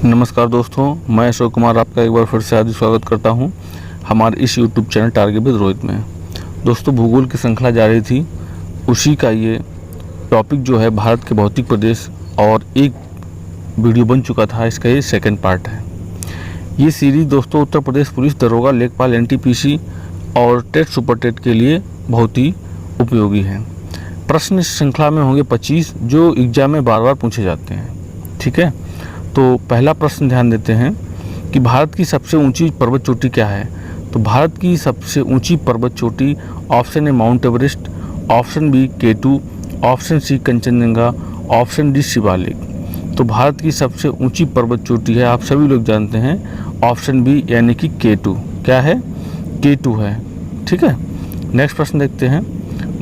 नमस्कार दोस्तों, मैं अशोक कुमार आपका एक बार फिर से हार्दिक स्वागत करता हूं हमारे इस YouTube channel target with Rohit में। दोस्तों, भूगोल की श्रृंखला जारी थी, उसी का ये टॉपिक जो है भारत के भौतिक प्रदेश और एक वीडियो बन चुका था, इसका ये सेकंड पार्ट है। ये सीरीज़ दोस्तों उत्तर प्रदेश पुलिस दरोगा, लेखपाल, NTPC और टेट सुपर टेट के लिए बहुत ही उपयोगी है। प्रश्न इस श्रृंखला में होंगे 25 जो एग्जाम में बार बार पूछे जाते हैं। ठीक है, तो पहला प्रश्न ध्यान देते हैं कि भारत की सबसे ऊंची पर्वत चोटी क्या है। तो भारत की सबसे ऊंची पर्वत चोटी option A Mount Everest, option B K2, option C Kanchenjunga, option D Shivalik. तो भारत की सबसे ऊंची पर्वत चोटी है, आप सभी लोग जानते हैं, ऑप्शन बी यानी कि K2। क्या है? K2 है। ठीक है, नेक्स्ट प्रश्न देखते हैं,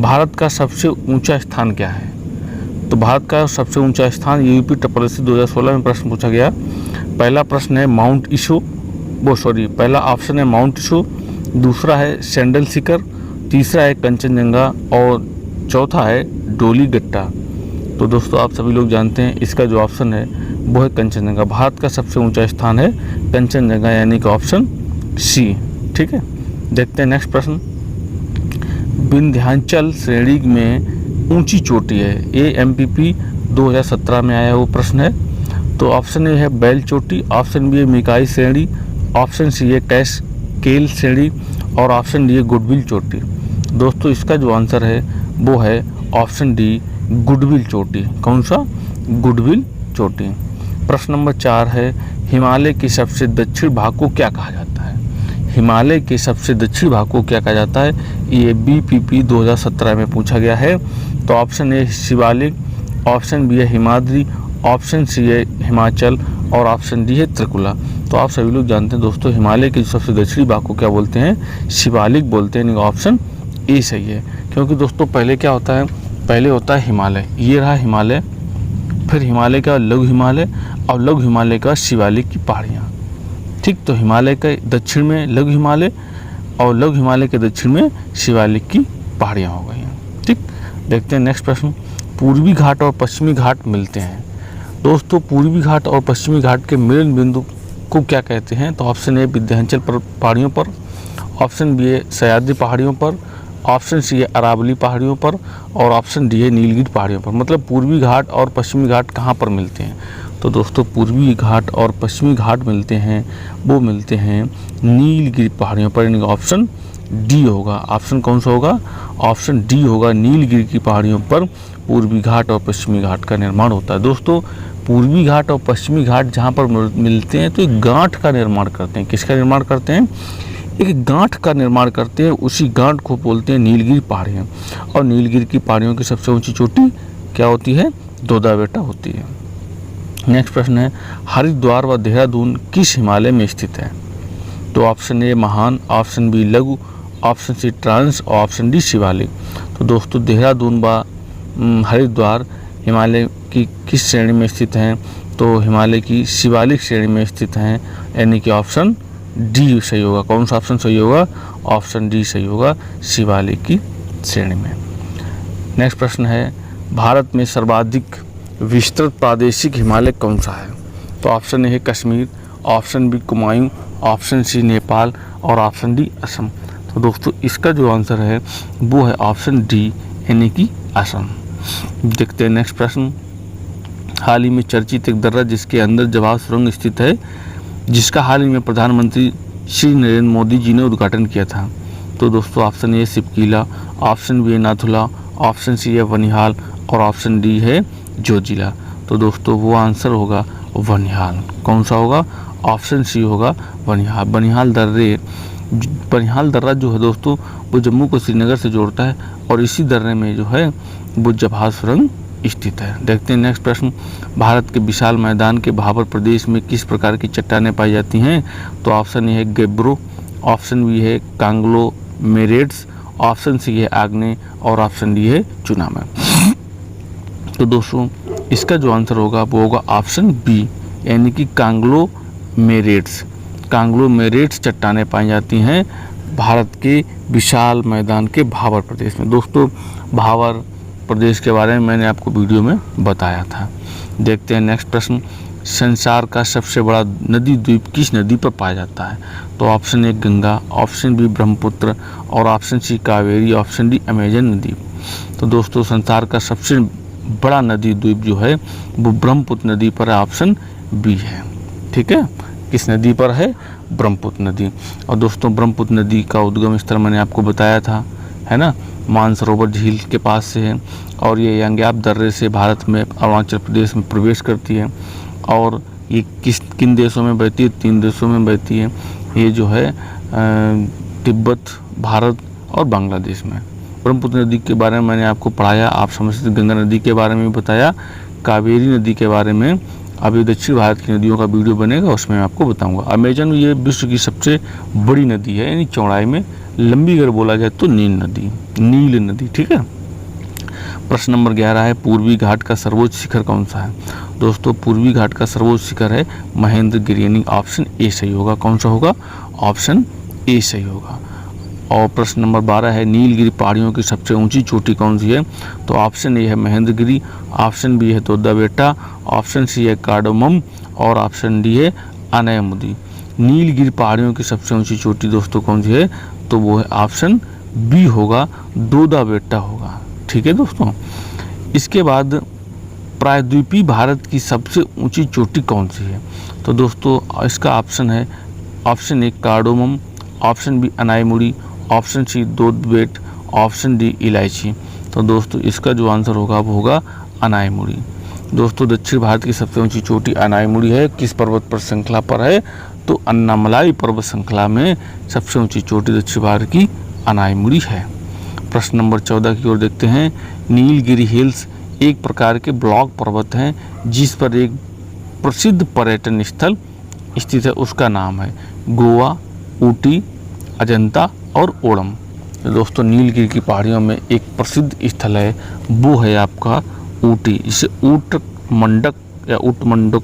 भारत का सबसे ऊंचा स्थान क्या है। तो भारत का सबसे ऊंचा स्थान UP TSS 2016 में प्रश्न पूछा गया। पहला प्रश्न है माउंट ईशो, पहला ऑप्शन है माउंट ईशो, दूसरा है सैंडल शिखर, तीसरा है कंचनजंगा और चौथा है डोलीगट्टा। तो दोस्तों आप सभी लोग जानते हैं इसका जो ऑप्शन है वो है कंचनजंगा। भारत का सबसे ऊंचा स्थान है कंचनजंगा यानी कि ऑप्शन सी। ठीक है, देखते हैं नेक्स्ट प्रश्न, विंध्याचल श्रेणी में ऊंची चोटी है। AMPP 2017 में आया वो प्रश्न है। तो ऑप्शन ए है बैल चोटी, ऑप्शन बी है मिकाई श्रेणी, ऑप्शन सी है कैसकेल श्रेणी और ऑप्शन डी है गुडविल चोटी। दोस्तों इसका जो आंसर है वो है ऑप्शन डी गुडविल चोटी। कौन सा? गुडविल चोटी। प्रश्न नंबर 4 है, हिमालय के सबसे दक्षिण भाग को क्या कहा जाता है। हिमालय के सबसे दक्षिण भाग को क्या कहा जाता है, ये BPP 2017 में पूछा गया है। तो option A Shivalik, option B है हिमाद्री, ऑप्शन सी है हिमाचल और ऑप्शन डी है त्रिकुला। तो आप सभी लोग जानते हैं दोस्तों हिमालय के सबसे दक्षिणी भाग को क्या बोलते हैं, शिवालिक बोलते हैं। ऑप्शन ए सही है, क्योंकि दोस्तों पहले क्या होता है, पहले होता है हिमालय, ये रहा हिमालय, फिर हिमालय का लघु हिमालय और लघु हिमालय का शिवालिक की पहाड़ियाँ। ठीक, तो हिमालय के दक्षिण में लघु हिमालय और लघु हिमालय के दक्षिण में शिवालिक की पहाड़ियाँ हो गई हैं। ठीक, देखते हैं नेक्स्ट प्रश्न, पूर्वी घाट और पश्चिमी घाट मिलते हैं। दोस्तों पूर्वी घाट और पश्चिमी घाट के मिलन बिंदु को क्या कहते हैं। तो ऑप्शन ए विंध्याचल पहाड़ियों पर, ऑप्शन बी है सह्याद्री पहाड़ियों पर, ऑप्शन सी है अरावली पहाड़ियों पर और ऑप्शन डी है नीलगिरी पहाड़ियों पर। मतलब पूर्वी घाट और पश्चिमी घाट कहाँ पर मिलते हैं। तो दोस्तों पूर्वी घाट और पश्चिमी घाट मिलते हैं, वो मिलते हैं नीलगिरी पहाड़ियों पर, यानी ऑप्शन डी होगा। ऑप्शन कौन सा होगा? ऑप्शन डी होगा, नीलगिरी की पहाड़ियों पर पूर्वी घाट और पश्चिमी घाट का निर्माण होता है। दोस्तों पूर्वी घाट और पश्चिमी घाट जहाँ पर मिलते हैं तो एक गांठ का निर्माण करते हैं। किसका निर्माण करते हैं? एक गांठ का निर्माण करते हैं, उसी गांठ को बोलते हैं नीलगिरी पहाड़ियाँ। और नीलगिरी की पहाड़ियों की सबसे ऊँची चोटी क्या होती है? दोदा बेटा होती है। नेक्स्ट प्रश्न है, हरिद्वार व देहरादून किस हिमालय में स्थित है। तो ऑप्शन ए महान, ऑप्शन बी लघु, ऑप्शन सी ट्रांस और ऑप्शन डी शिवालिक। तो दोस्तों देहरादून व हरिद्वार हिमालय की किस श्रेणी में स्थित हैं। तो हिमालय की शिवालिक श्रेणी में स्थित हैं, यानी कि ऑप्शन डी सही होगा। कौन सा ऑप्शन सही होगा? ऑप्शन डी सही होगा, शिवालिक की श्रेणी में। नेक्स्ट प्रश्न है, भारत में सर्वाधिक विस्तृत प्रादेशिक हिमालय कौन सा है। तो ऑप्शन ए है Kashmir, option B Kumaon, option C Nepal और ऑप्शन डी असम। तो दोस्तों इसका जो आंसर है वो है ऑप्शन डी यानी कि असम। देखते हैं नेक्स्ट प्रश्न, हाल ही में चर्चित एक दर्रा जिसके अंदर जवाब सुरंग स्थित है, जिसका हाल ही में प्रधानमंत्री श्री नरेंद्र मोदी जी ने उद्घाटन किया था। तो दोस्तों option A Shipkila, option B है नाथुला, ऑप्शन सी है वनिहाल और ऑप्शन डी है जोजिला। तो दोस्तों वो आंसर होगा वनिहाल। कौन सा होगा? ऑप्शन सी होगा वनिहाल। बनिहाल दर्रा जो है दोस्तों वो जम्मू को श्रीनगर से जोड़ता है और इसी दर्रे में जो है वो जवाब सुरंग स्थित है। देखते हैं नेक्स्ट प्रश्न, भारत के विशाल मैदान के भाबर प्रदेश में किस प्रकार की चट्टानें पाई जाती हैं। तो ऑप्शन ए है गेब्रो, ऑप्शन बी है कांग्लोमेरेट्स, ऑप्शन सी है आग्नेय और ऑप्शन डी है चुनामा। तो दोस्तों इसका जो आंसर होगा वो होगा ऑप्शन बी यानी कि कांग्लोमेरेट्स चट्टानें पाई जाती हैं भारत के विशाल मैदान के भाबर प्रदेश में। दोस्तों भाबर प्रदेश के बारे में मैंने आपको वीडियो में बताया था। देखते हैं नेक्स्ट प्रश्न, संसार का सबसे बड़ा नदी द्वीप किस नदी पर पाया जाता है? तो option A Ganga, option B Brahmaputra और option C Kaveri, option D Amazon नदी। तो दोस्तों संसार का सबसे बड़ा नदी द्वीप जो है वो ब्रह्मपुत्र नदी पर है, ऑप्शन बी है। ठीक है, किस नदी पर है? ब्रह्मपुत्र नदी। और दोस्तों ब्रह्मपुत्र नदी का उद्गम स्थल मैंने आपको बताया था, है ना, मानसरोवर झील के पास से है और ये यांग्याप दर्रे से भारत में अरुणाचल प्रदेश में प्रवेश करती है। और ये किन देशों में बहती है? 3 देशों में बहती है। ये जो है तिब्बत, भारत और बांग्लादेश में। ब्रह्मपुत्र नदी के बारे में मैंने आपको पढ़ाया, आप समझ सकते। गंगा नदी के बारे में बताया, कावेरी नदी के बारे में अभी दक्षिण भारत की नदियों का वीडियो बनेगा, उसमें मैं आपको बताऊंगा। अमेजन ये विश्व की सबसे बड़ी नदी है, यानी चौड़ाई में। लंबी अगर बोला जाए तो नील नदी। ठीक है। प्रश्न नंबर 11 है, पूर्वी घाट का सर्वोच्च शिखर कौन सा है? दोस्तों पूर्वी घाट का सर्वोच्च शिखर है महेंद्रगिरी, यानी ऑप्शन ए सही होगा। कौन सा होगा? ऑप्शन ए सही होगा। और प्रश्न नंबर 12 है, नीलगिरी पहाड़ियों की सबसे ऊंची चोटी कौन सी है? तो ऑप्शन ए है महेंद्रगिरी, ऑप्शन बी है तोदा बेटा, ऑप्शन सी है कार्डोमम और ऑप्शन डी है अनायामुदी। नीलगिरी पहाड़ियों की सबसे ऊंची चोटी दोस्तों कौन सी है? तो वो है ऑप्शन बी होगा, दोदा बेटा होगा। ठीक है दोस्तों। इसके बाद प्रायद्वीपीय भारत की सबसे ऊंची चोटी कौन सी है? तो दोस्तों इसका ऑप्शन है, option A cardamom, option B Anaimudi, option C Doddabetta, option D इलायची। तो दोस्तों इसका जो आंसर होगा वो होगा अनायामुदी। दोस्तों दक्षिण भारत की सबसे ऊंची चोटी अनायामुदी है। किस पर्वत पर श्रृंखला पर है? तो अन्नामलाई पर्वत श्रृंखला में सबसे ऊंची चोटी दक्षिण भारत की अनायामुदी है। प्रश्न नंबर 14 की ओर देखते हैं। नीलगिरी हिल्स एक प्रकार के ब्लॉक पर्वत हैं जिस पर एक प्रसिद्ध पर्यटन स्थल स्थित है, उसका नाम है गोवा, ऊटी, अजंता और ओणम। तो दोस्तों नीलगिरी की पहाड़ियों में एक प्रसिद्ध स्थल है, वो है आपका ऊटी, जिसे ऊट मंडक या ऊट मंडक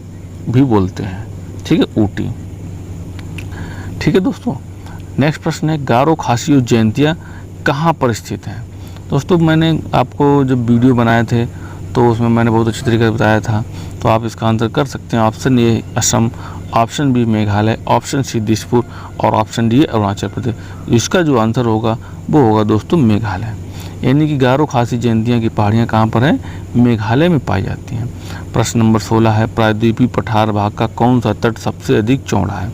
भी बोलते हैं। ठीक है, ऊटी। ठीक है दोस्तों। नेक्स्ट प्रश्न है, गारो खासी और जयंतिया कहाँ पर स्थित हैं? दोस्तों मैंने आपको जब वीडियो बनाए थे तो उसमें मैंने बहुत अच्छी तरीके से बताया था, तो आप इसका आंसर कर सकते हैं। Option A Assam, option B Meghalaya, option C Dispur और ऑप्शन डी अरुणाचल प्रदेश। इसका जो आंसर होगा वो होगा दोस्तों मेघालय। यानी कि गारो खासी जयंतिया की पहाड़ियाँ कहाँ पर हैं? मेघालय में पाई जाती हैं। प्रश्न नंबर 16 है, प्रायद्वीपीय पठार भाग का कौन सा तट सबसे अधिक चौड़ा है?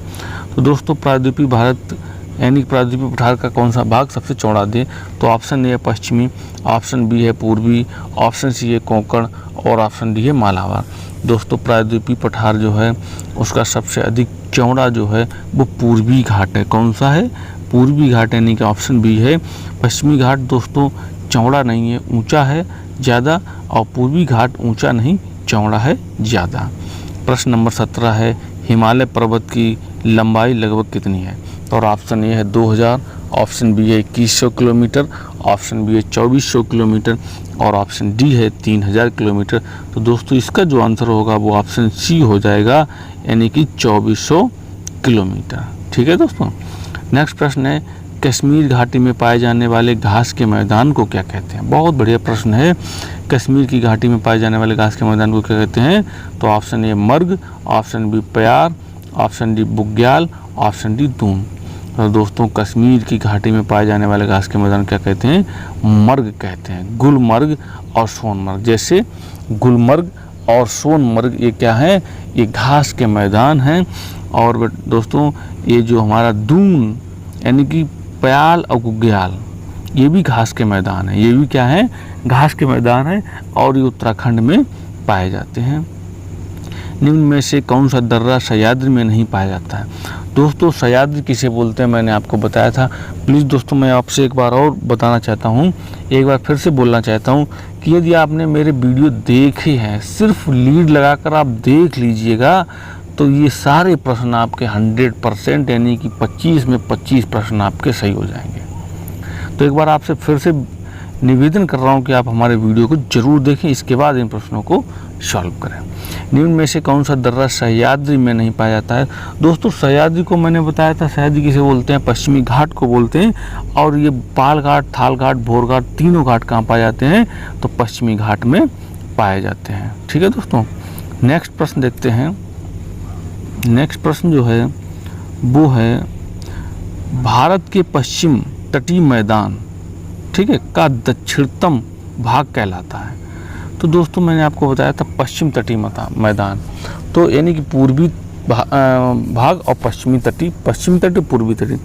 तो दोस्तों प्रायद्वीपीय भारत यानी प्रायद्वीपीय पठार का कौन सा भाग सबसे चौड़ा दे? तो ऑप्शन ए है पश्चिमी, ऑप्शन बी है पूर्वी, ऑप्शन सी है कोंकण और ऑप्शन डी है मालाबार। दोस्तों प्रायद्वीपीय पठार जो है उसका सबसे अधिक चौड़ा जो है वो पूर्वी घाट है। कौन सा है? पूर्वी घाट, यानी कि ऑप्शन बी है। पश्चिमी घाट दोस्तों चौड़ा नहीं है, ऊंचा है ज़्यादा, और पूर्वी घाट ऊंचा नहीं, चौड़ा है ज़्यादा। प्रश्न नंबर 17 है, हिमालय पर्वत की लंबाई लगभग कितनी है? और ऑप्शन ए है 2000, ऑप्शन बी है 2100 किलोमीटर, ऑप्शन बी है 2400 किलोमीटर और ऑप्शन डी है 3000 किलोमीटर। तो दोस्तों इसका जो आंसर होगा वो ऑप्शन सी हो जाएगा, यानी कि 2400 किलोमीटर। ठीक है दोस्तों। नेक्स्ट प्रश्न है, कश्मीर घाटी में पाए जाने वाले घास के मैदान को क्या कहते हैं? बहुत बढ़िया प्रश्न है। कश्मीर की घाटी में पाए जाने वाले घास के मैदान को क्या कहते हैं? तो ऑप्शन ए मर्ग, ऑप्शन बी प्यार, ऑप्शन डी बुग्याल, ऑप्शन डी दून। तो दोस्तों कश्मीर की घाटी में पाए जाने वाले घास के मैदान क्या कहते हैं? मर्ग कहते हैं। गुलमर्ग और सोनमर्ग, जैसे गुलमर्ग और सोनमर्ग ये क्या है? ये घास के मैदान हैं। और दोस्तों ये जो हमारा दून यानी कि प्याल और गुग्याल, ये भी घास के मैदान है। ये भी क्या है? घास के मैदान है और ये उत्तराखंड में पाए जाते हैं। निम्न में से कौन सा दर्रा सह्याद्री में नहीं पाया जाता है? दोस्तों सह्याद्री किसे बोलते हैं मैंने आपको बताया था। प्लीज़ दोस्तों मैं आपसे एक बार और बताना चाहता हूँ, एक बार फिर से बोलना चाहता हूँ कि यदि आपने मेरे वीडियो देखे हैं, सिर्फ लीड लगाकर आप देख लीजिएगा तो ये सारे प्रश्न आपके 100% यानी कि 25 में 25 प्रश्न आपके सही हो जाएंगे। तो एक बार आपसे फिर से निवेदन कर रहा हूँ कि आप हमारे वीडियो को जरूर देखें, इसके बाद इन प्रश्नों को सॉल्व करें। निम्न में से कौन सा दर्रा सह्याद्री में नहीं पाया जाता है? दोस्तों सह्याद्री को मैंने बताया था, सह्याद्री किसे बोलते हैं? पश्चिमी घाट को बोलते हैं। और ये पाल घाट, थाल घाट, भोर घाट, तीनों घाट कहाँ पाए जाते हैं? तो पश्चिमी घाट में पाए जाते हैं। ठीक है दोस्तों। नेक्स्ट प्रश्न देखते हैं। नेक्स्ट प्रश्न जो है वो है भारत के पश्चिम तटीय मैदान, ठीक है, का दक्षिणतम भाग कहलाता है। तो दोस्तों मैंने आपको बताया था पश्चिम तटीय मैदान, तो यानी कि पूर्वी भाग और पश्चिमी तटीय पूर्वी तटीय।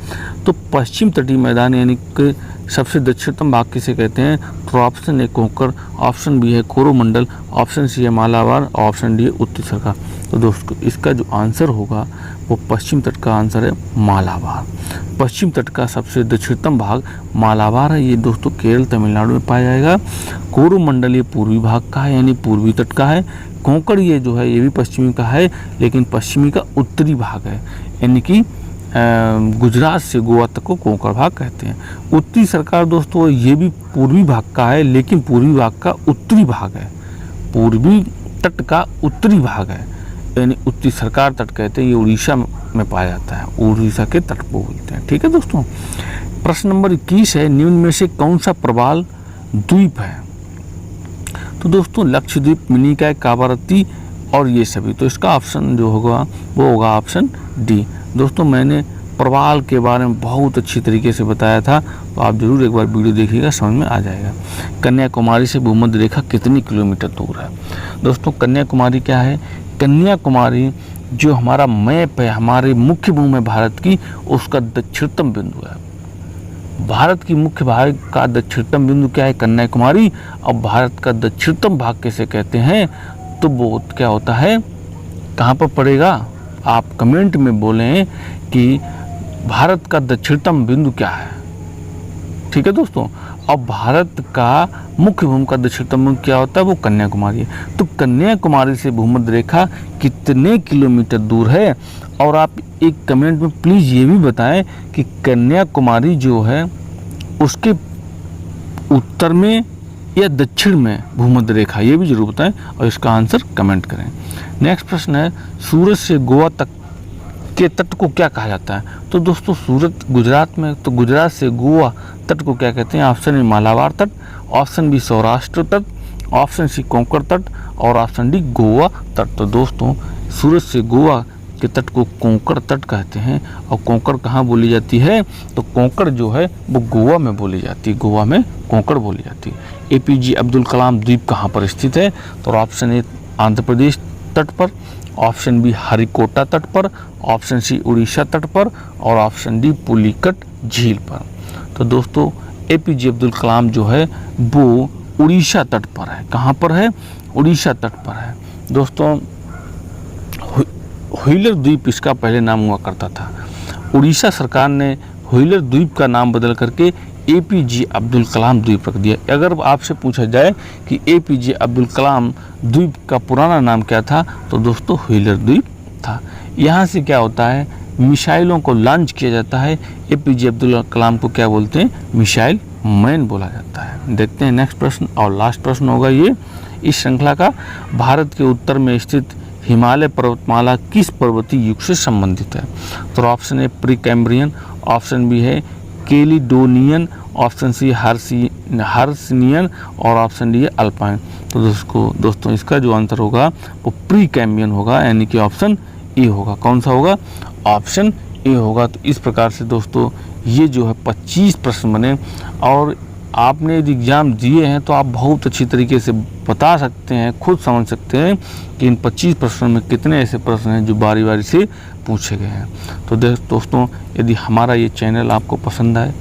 तो पश्चिम तटीय मैदान यानी कि सबसे दक्षिणतम भाग किसे कहते हैं? तो option A Konkan, option B है कोरोमंडल, ऑप्शन सी है मालाबार, ऑप्शन डी है उत्तरी सरकार। तो दोस्तों इसका जो आंसर होगा वो पश्चिम तट का आंसर है मालाबार। पश्चिम तट का सबसे दक्षिणतम भाग मालाबार है, ये दोस्तों केरल तमिलनाडु में पाया जाएगा। कोरोमंडल ये पूर्वी भाग का है यानी पूर्वी तट का है। कोंकण ये जो है ये भी पश्चिमी का है लेकिन पश्चिमी का उत्तरी भाग है, यानी कि गुजरात से गोवा तक को कोंकण भाग कहते हैं। उत्तरी सरकार दोस्तों ये भी पूर्वी भाग का है लेकिन पूर्वी भाग का उत्तरी भाग है, पूर्वी तट का उत्तरी भाग है, यानी उत्तरी सरकार तट कहते हैं। ये उड़ीसा में पाया जाता है, उड़ीसा के तट को बोलते हैं। ठीक है दोस्तों, प्रश्न नंबर 21 है निम्न में से कौन सा प्रवाल द्वीप है? तो दोस्तों लक्षद्वीप, मिनिकॉय, कावारत्ती और ये सभी। तो इसका ऑप्शन जो होगा वो होगा ऑप्शन डी। दोस्तों मैंने प्रवाल के बारे में बहुत अच्छी तरीके से बताया था, तो आप जरूर एक बार वीडियो देखिएगा, समझ में आ जाएगा। कन्याकुमारी से भूमध्य रेखा कितनी किलोमीटर दूर है? दोस्तों कन्याकुमारी क्या है? कन्याकुमारी जो हमारा मैप है हमारे मुख्य भूमि है भारत की, उसका दक्षिणतम बिंदु है। भारत की मुख्य भाग का दक्षिणतम बिंदु क्या है? कन्याकुमारी। अब भारत का दक्षिणतम भाग कैसे कहते हैं? तो वो क्या होता है, कहाँ पर पड़ेगा? आप कमेंट में बोलें कि भारत का दक्षिणतम बिंदु क्या है। ठीक है दोस्तों, अब भारत का मुख्य भूमि का दक्षिणतम बिंदु क्या होता है? वो कन्याकुमारी है। तो कन्याकुमारी से भूमध्य रेखा कितने किलोमीटर दूर है? और आप एक कमेंट में प्लीज़ ये भी बताएं कि कन्याकुमारी जो है उसके उत्तर में या दक्षिण में भूमध्य रेखा, ये भी जरूर बताएं और इसका आंसर कमेंट करें। नेक्स्ट प्रश्न है सूरत से गोवा तक के तट को क्या कहा जाता है? तो दोस्तों सूरत गुजरात में, तो गुजरात से गोवा तट को क्या कहते हैं? ऑप्शन ए मालाबार तट, ऑप्शन बी सौराष्ट्र तट, ऑप्शन सी कोंकण तट और ऑप्शन डी गोवा तट। तो दोस्तों सूरत से गोवा के तट को कोंकण तट कहते हैं। और कोंकण कहाँ बोली जाती है? तो कोंकण जो है वो गोवा में बोली जाती है, गोवा में कोंकण बोली जाती है। APJ अब्दुल कलाम द्वीप कहाँ पर स्थित है? तो ऑप्शन ए आंध्र प्रदेश तट पर, ऑप्शन बी हरिकोटा तट पर, ऑप्शन सी उड़ीसा तट पर और ऑप्शन डी पुलिकट झील पर। तो दोस्तों APJ अब्दुल कलाम जो है वो उड़ीसा तट पर है। कहाँ पर है? उड़ीसा तट पर है। दोस्तों व्हीलर द्वीप इसका पहले नाम हुआ करता था। उड़ीसा सरकार ने व्हीलर द्वीप का नाम बदल करके APJ अब्दुल कलाम द्वीप रख दिया। अगर आपसे पूछा जाए कि APJ अब्दुल कलाम द्वीप का पुराना नाम क्या था, तो दोस्तों व्हीलर द्वीप था। यहाँ से क्या होता है, मिसाइलों को लॉन्च किया जाता है। APJ अब्दुल कलाम को क्या बोलते हैं? मिसाइल मैन बोला जाता है। देखते हैं नेक्स्ट प्रश्न और लास्ट प्रश्न होगा ये इस श्रृंखला का। भारत के उत्तर में स्थित हिमालय पर्वतमाला किस पर्वतीय युग से संबंधित है? तो option A Precambrian, option B है कैलिडोनियन, ऑप्शन सी हर्सिनियन और ऑप्शन डी है अल्पाइन। तो दोस्तों इसका जो आंसर होगा वो प्री कैम्ब्रियन होगा, यानी कि ऑप्शन ए होगा। कौन सा होगा? ऑप्शन ए होगा। तो इस प्रकार से दोस्तों ये जो है 25 प्रश्न बने और आपने यदि एग्ज़ाम दिए हैं तो आप बहुत अच्छी तरीके से बता सकते हैं, खुद समझ सकते हैं कि इन 25 प्रश्नों में कितने ऐसे प्रश्न हैं जो बारी बारी से पूछे गए हैं। तो दोस्तों यदि हमारा ये चैनल आपको पसंद आए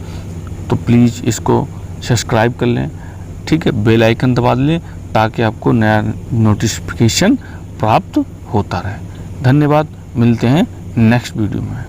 तो प्लीज़ इसको सब्सक्राइब कर लें, ठीक है, बेल आइकन दबा लें ताकि आपको नया नोटिफिकेशन प्राप्त होता रहे। धन्यवाद, मिलते हैं नेक्स्ट वीडियो में।